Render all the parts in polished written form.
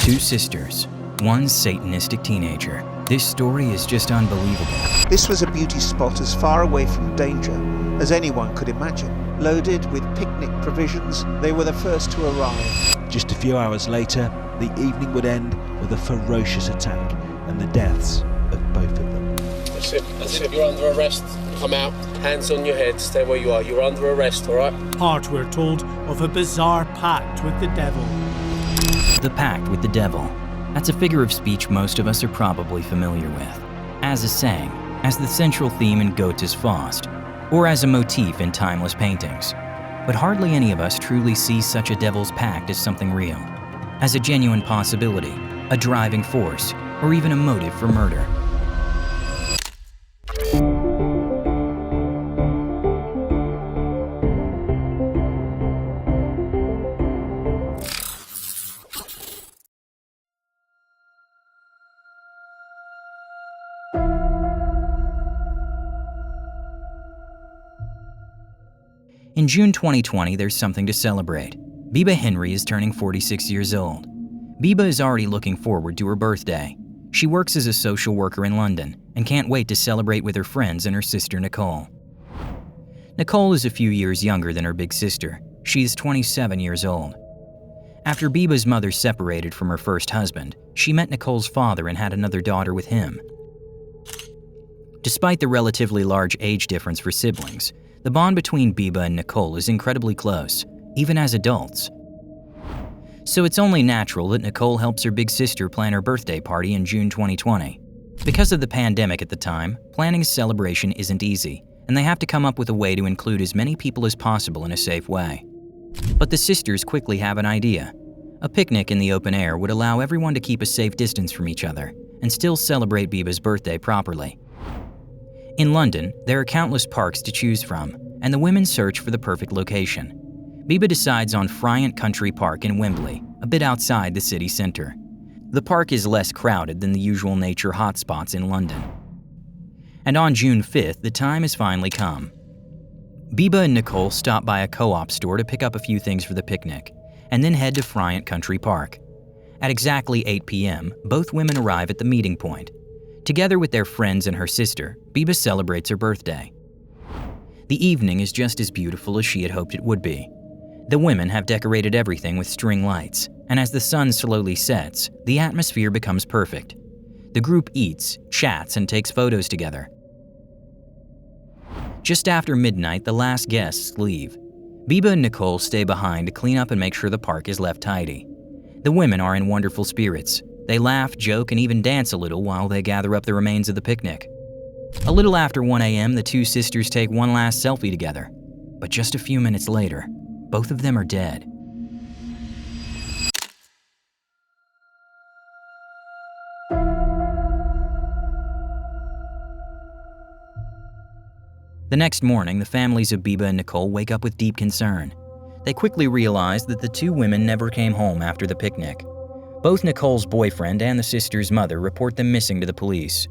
Two sisters, one Satanistic teenager. This story is just unbelievable. This was a beauty spot as far away from danger as anyone could imagine. Loaded with picnic provisions, they were the first to arrive. Just a few hours later, the evening would end with a ferocious attack and the deaths of both of them. That's it. You're under arrest. Come out, hands on your head, stay where you are. You're under arrest, all right? Part, we're told, of a bizarre pact with the devil. The pact with the devil. That's a figure of speech most of us are probably familiar with. As a saying, as the central theme in Goethe's Faust, or as a motif in timeless paintings. But hardly any of us truly see such a devil's pact as something real, as a genuine possibility, a driving force, or even a motive for murder. In June 2020, there's something to celebrate. Biba Henry is turning 46 years old. Biba is already looking forward to her birthday. She works as a social worker in London and can't wait to celebrate with her friends and her sister Nicole. Nicole is a few years younger than her big sister. She is 27 years old. After Biba's mother separated from her first husband, she met Nicole's father and had another daughter with him. Despite the relatively large age difference for siblings, the bond between Biba and Nicole is incredibly close, even as adults. So it's only natural that Nicole helps her big sister plan her birthday party in June 2020. Because of the pandemic at the time, planning a celebration isn't easy, and they have to come up with a way to include as many people as possible in a safe way. But the sisters quickly have an idea. A picnic in the open air would allow everyone to keep a safe distance from each other and still celebrate Biba's birthday properly. In London, there are countless parks to choose from, and the women search for the perfect location. Biba decides on Friant Country Park in Wembley, a bit outside the city centre. The park is less crowded than the usual nature hotspots in London. And on June 5th, the time has finally come. Biba and Nicole stop by a co-op store to pick up a few things for the picnic, and then head to Friant Country Park. At exactly 8 p.m., both women arrive at the meeting point. Together with their friends and her sister, Biba celebrates her birthday. The evening is just as beautiful as she had hoped it would be. The women have decorated everything with string lights, and as the sun slowly sets, the atmosphere becomes perfect. The group eats, chats, and takes photos together. Just after midnight, the last guests leave. Biba and Nicole stay behind to clean up and make sure the park is left tidy. The women are in wonderful spirits. They laugh, joke, and even dance a little while they gather up the remains of the picnic. A little after 1 a.m., the two sisters take one last selfie together. But just a few minutes later, both of them are dead. The next morning, the families of Biba and Nicole wake up with deep concern. They quickly realize that the two women never came home after the picnic. Both Nicole's boyfriend and the sister's mother report them missing to the police.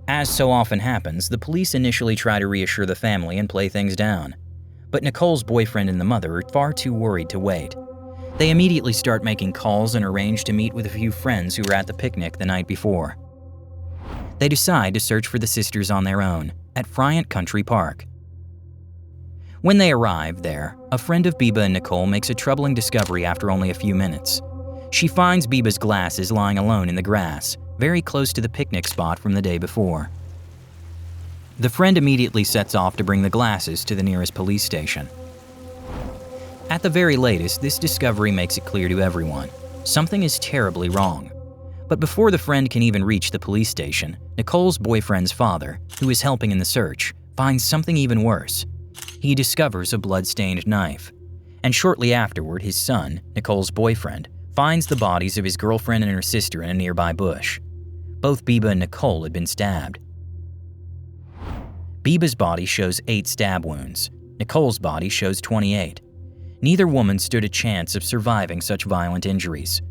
As so often happens, the police initially try to reassure the family and play things down. But Nicole's boyfriend and the mother are far too worried to wait. They immediately start making calls and arrange to meet with a few friends who were at the picnic the night before. They decide to search for the sisters on their own, at Friant Country Park. When they arrive there, a friend of Biba and Nicole makes a troubling discovery after only a few minutes. She finds Biba's glasses lying alone in the grass, very close to the picnic spot from the day before. The friend immediately sets off to bring the glasses to the nearest police station. At the very latest, this discovery makes it clear to everyone. Something is terribly wrong. But before the friend can even reach the police station, Nicole's boyfriend's father, who is helping in the search, finds something even worse. He discovers a blood-stained knife. And shortly afterward, his son, Nicole's boyfriend, finds the bodies of his girlfriend and her sister in a nearby bush. Both Biba and Nicole had been stabbed. Biba's body shows 8 stab wounds. Nicole's body shows 28. Neither woman stood a chance of surviving such violent injuries.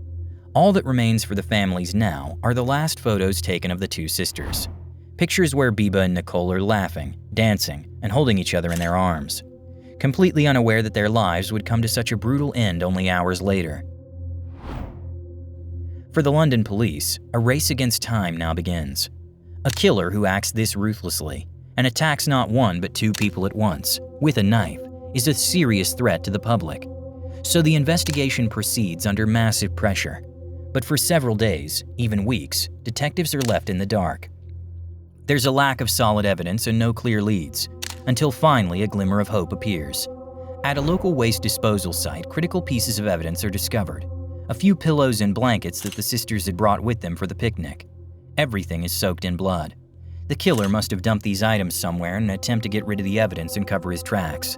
All that remains for the families now are the last photos taken of the two sisters. Pictures where Biba and Nicole are laughing, dancing, and holding each other in their arms. Completely unaware that their lives would come to such a brutal end only hours later. For the London police, a race against time now begins. A killer who acts this ruthlessly and attacks not one but two people at once, with a knife, is a serious threat to the public. So the investigation proceeds under massive pressure. But for several days, even weeks, detectives are left in the dark. There's a lack of solid evidence and no clear leads, until finally a glimmer of hope appears. At a local waste disposal site, critical pieces of evidence are discovered. A few pillows and blankets that the sisters had brought with them for the picnic. Everything is soaked in blood. The killer must have dumped these items somewhere in an attempt to get rid of the evidence and cover his tracks.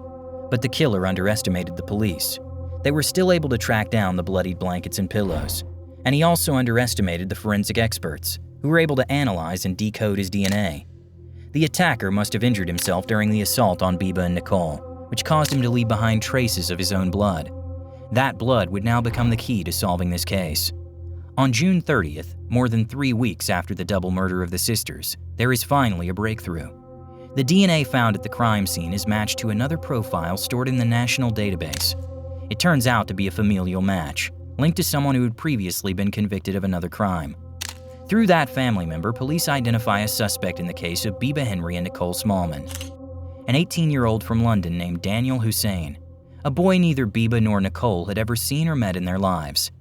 But the killer underestimated the police. They were still able to track down the bloodied blankets and pillows. And he also underestimated the forensic experts, who were able to analyze and decode his DNA. The attacker must have injured himself during the assault on Biba and Nicole, which caused him to leave behind traces of his own blood. That blood would now become the key to solving this case. On June 30th, more than 3 weeks after the double murder of the sisters, there is finally a breakthrough. The DNA found at the crime scene is matched to another profile stored in the national database. It turns out to be a familial match, linked to someone who had previously been convicted of another crime. Through that family member, police identify a suspect in the case of Biba Henry and Nicole Smallman, an 18-year-old from London named Daniel Hussein, a boy neither Biba nor Nicole had ever seen or met in their lives.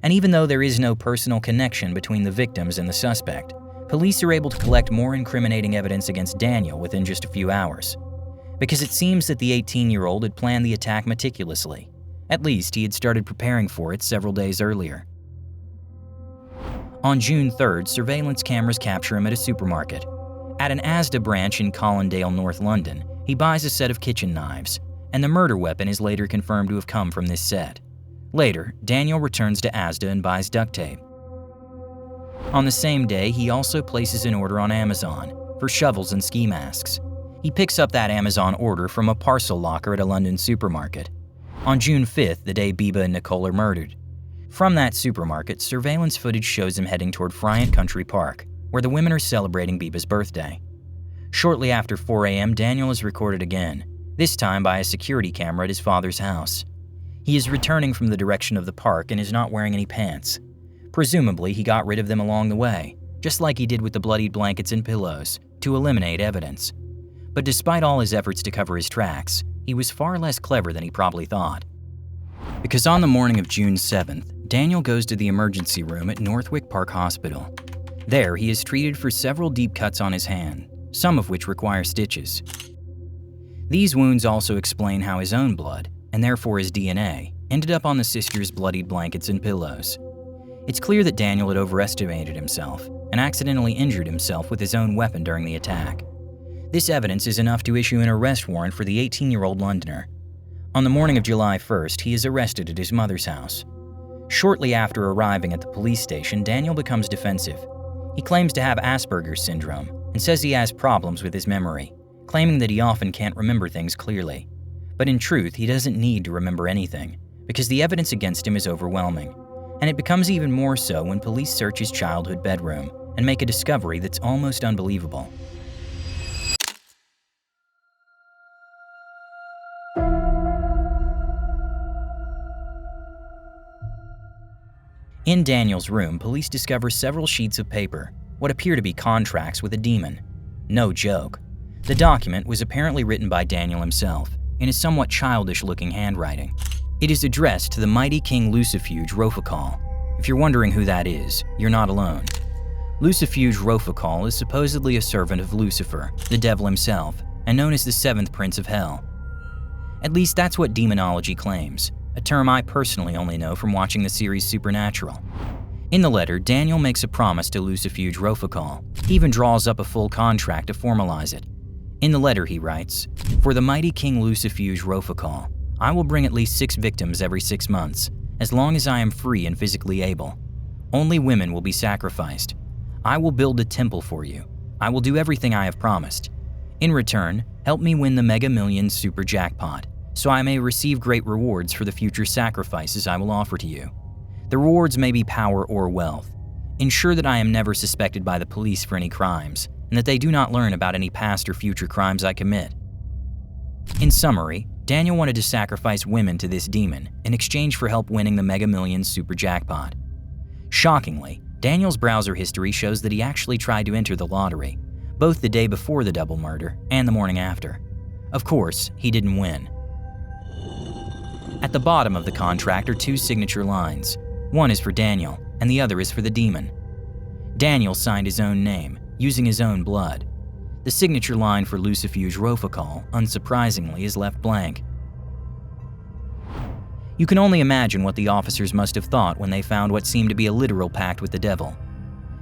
And even though there is no personal connection between the victims and the suspect, police are able to collect more incriminating evidence against Daniel within just a few hours. Because it seems that the 18-year-old had planned the attack meticulously. At least he had started preparing for it several days earlier. On June 3rd, surveillance cameras capture him at a supermarket. At an Asda branch in Colindale, North London, he buys a set of kitchen knives, and the murder weapon is later confirmed to have come from this set. Later, Daniel returns to Asda and buys duct tape. On the same day, he also places an order on Amazon for shovels and ski masks. He picks up that Amazon order from a parcel locker at a London supermarket. On June 5th, the day Biba and Nicole are murdered. From that supermarket, surveillance footage shows him heading toward Friant Country Park, where the women are celebrating Biba's birthday. Shortly after 4 a.m., Daniel is recorded again, this time by a security camera at his father's house. He is returning from the direction of the park and is not wearing any pants. Presumably, he got rid of them along the way, just like he did with the bloodied blankets and pillows, to eliminate evidence. But despite all his efforts to cover his tracks, he was far less clever than he probably thought. Because on the morning of June 7th, Daniel goes to the emergency room at Northwick Park Hospital. There, he is treated for several deep cuts on his hand, some of which require stitches. These wounds also explain how his own blood, and therefore his DNA, ended up on the sisters' bloodied blankets and pillows. It's clear that Daniel had overestimated himself and accidentally injured himself with his own weapon during the attack. This evidence is enough to issue an arrest warrant for the 18-year-old Londoner. On the morning of July 1st, he is arrested at his mother's house. Shortly after arriving at the police station, Daniel becomes defensive. He claims to have Asperger's syndrome and says he has problems with his memory, claiming that he often can't remember things clearly. But in truth, he doesn't need to remember anything, because the evidence against him is overwhelming. And it becomes even more so when police search his childhood bedroom and make a discovery that's almost unbelievable. In Daniel's room, police discover several sheets of paper, what appear to be contracts with a demon. No joke. The document was apparently written by Daniel himself, in his somewhat childish-looking handwriting. It is addressed to the mighty King Lucifuge Rophicol. If you're wondering who that is, you're not alone. Lucifuge Rophicol is supposedly a servant of Lucifer, the devil himself, and known as the seventh prince of hell. At least that's what demonology claims, a term I personally only know from watching the series Supernatural. In the letter, Daniel makes a promise to Lucifuge Rophicol. He even draws up a full contract to formalize it. In the letter he writes, "For the mighty King Lucifuge Rophicol, I will bring at least 6 victims every 6 months, as long as I am free and physically able. Only women will be sacrificed. I will build a temple for you. I will do everything I have promised. In return, help me win the Mega Millions Super Jackpot, so I may receive great rewards for the future sacrifices I will offer to you. The rewards may be power or wealth. Ensure that I am never suspected by the police for any crimes, and that they do not learn about any past or future crimes I commit." In summary, Daniel wanted to sacrifice women to this demon in exchange for help winning the Mega Millions Super Jackpot. Shockingly, Daniel's browser history shows that he actually tried to enter the lottery, both the day before the double murder and the morning after. Of course, he didn't win. At the bottom of the contract are 2 signature lines. One is for Daniel, and the other is for the demon. Daniel signed his own name, using his own blood. The signature line for Lucifuge Rofocol, unsurprisingly, is left blank. You can only imagine what the officers must have thought when they found what seemed to be a literal pact with the devil.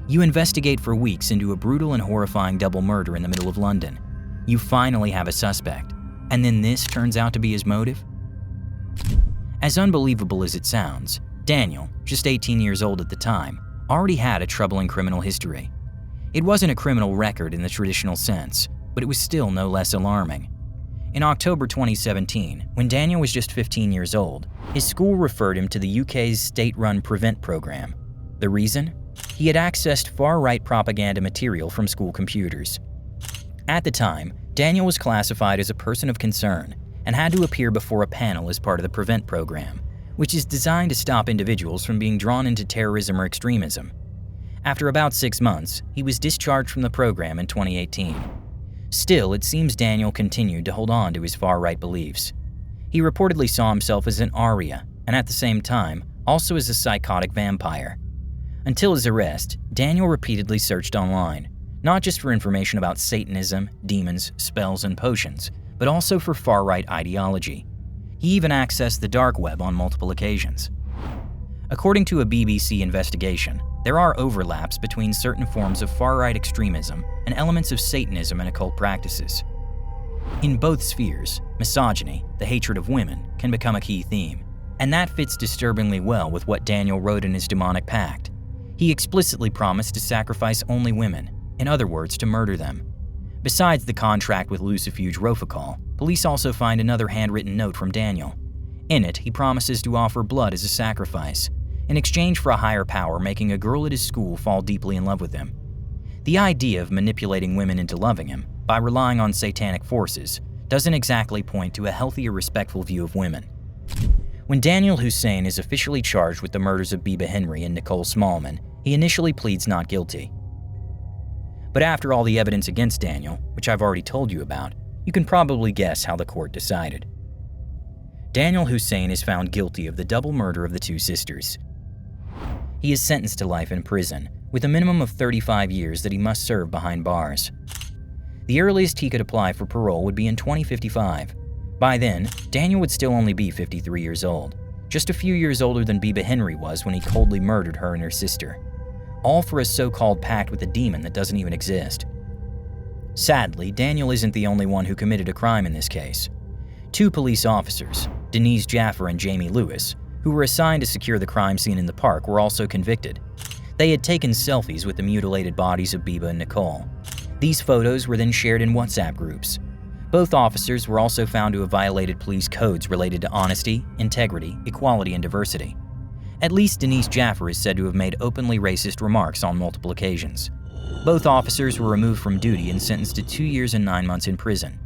You investigate for weeks into a brutal and horrifying double murder in the middle of London. You finally have a suspect, and then this turns out to be his motive? As unbelievable as it sounds, Daniel, just 18 years old at the time, already had a troubling criminal history. It wasn't a criminal record in the traditional sense, but it was still no less alarming. In October 2017, when Daniel was just 15 years old, his school referred him to the UK's state-run Prevent program. The reason? He had accessed far-right propaganda material from school computers. At the time, Daniel was classified as a person of concern and had to appear before a panel as part of the Prevent program, which is designed to stop individuals from being drawn into terrorism or extremism. After about 6 months, he was discharged from the program in 2018. Still, it seems Daniel continued to hold on to his far-right beliefs. He reportedly saw himself as an Arya, and at the same time, also as a psychotic vampire. Until his arrest, Daniel repeatedly searched online, not just for information about Satanism, demons, spells, and potions, but also for far-right ideology. He even accessed the dark web on multiple occasions. According to a BBC investigation, there are overlaps between certain forms of far-right extremism and elements of Satanism and occult practices. In both spheres, misogyny, the hatred of women, can become a key theme, and that fits disturbingly well with what Daniel wrote in his demonic pact. He explicitly promised to sacrifice only women, in other words, to murder them. Besides the contract with Lucifuge Rofocol, police also find another handwritten note from Daniel. In it, he promises to offer blood as a sacrifice, in exchange for a higher power making a girl at his school fall deeply in love with him. The idea of manipulating women into loving him, by relying on satanic forces, doesn't exactly point to a healthy or respectful view of women. When Daniel Hussein is officially charged with the murders of Biba Henry and Nicole Smallman, he initially pleads not guilty. But after all the evidence against Daniel, which I've already told you about, you can probably guess how the court decided. Daniel Hussein is found guilty of the double murder of the 2 sisters. He is sentenced to life in prison, with a minimum of 35 years that he must serve behind bars. The earliest he could apply for parole would be in 2055. By then, Daniel would still only be 53 years old, just a few years older than Biba Henry was when he coldly murdered her and her sister. All for a so-called pact with a demon that doesn't even exist. Sadly, Daniel isn't the only one who committed a crime in this case. 2 police officers, Denise Jaffer and Jamie Lewis, who were assigned to secure the crime scene in the park, were also convicted. They had taken selfies with the mutilated bodies of Biba and Nicole. These photos were then shared in WhatsApp groups. Both officers were also found to have violated police codes related to honesty, integrity, equality, and diversity. At least Denise Jaffer is said to have made openly racist remarks on multiple occasions. Both officers were removed from duty and sentenced to 2 years and 9 months in prison.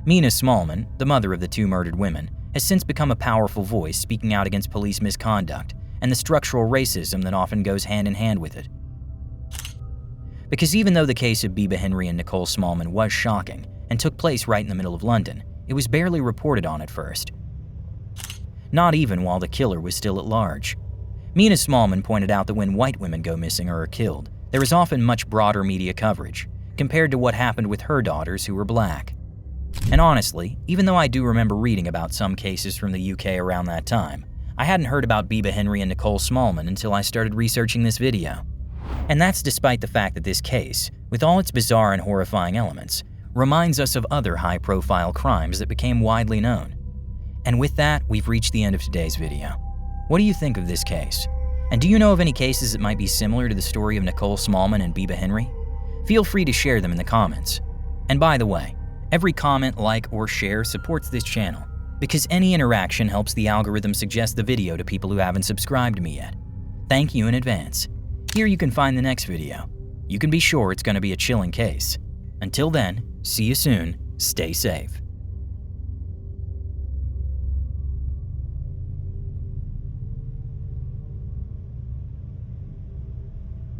Mina Smallman, the mother of the 2 murdered women, has since become a powerful voice speaking out against police misconduct and the structural racism that often goes hand in hand with it. Because even though the case of Biba Henry and Nicole Smallman was shocking and took place right in the middle of London, it was barely reported on at first. Not even while the killer was still at large. Mina Smallman pointed out that when white women go missing or are killed, there is often much broader media coverage, compared to what happened with her daughters who were black. And honestly, even though I do remember reading about some cases from the UK around that time, I hadn't heard about Biba Henry and Nicole Smallman until I started researching this video. And that's despite the fact that this case, with all its bizarre and horrifying elements, reminds us of other high-profile crimes that became widely known. And with that, we've reached the end of today's video. What do you think of this case? And do you know of any cases that might be similar to the story of Nicole Smallman and Biba Henry? Feel free to share them in the comments. And by the way, every comment, like, or share supports this channel, because any interaction helps the algorithm suggest the video to people who haven't subscribed to me yet. Thank you in advance. Here you can find the next video. You can be sure it's going to be a chilling case. Until then, see you soon, stay safe.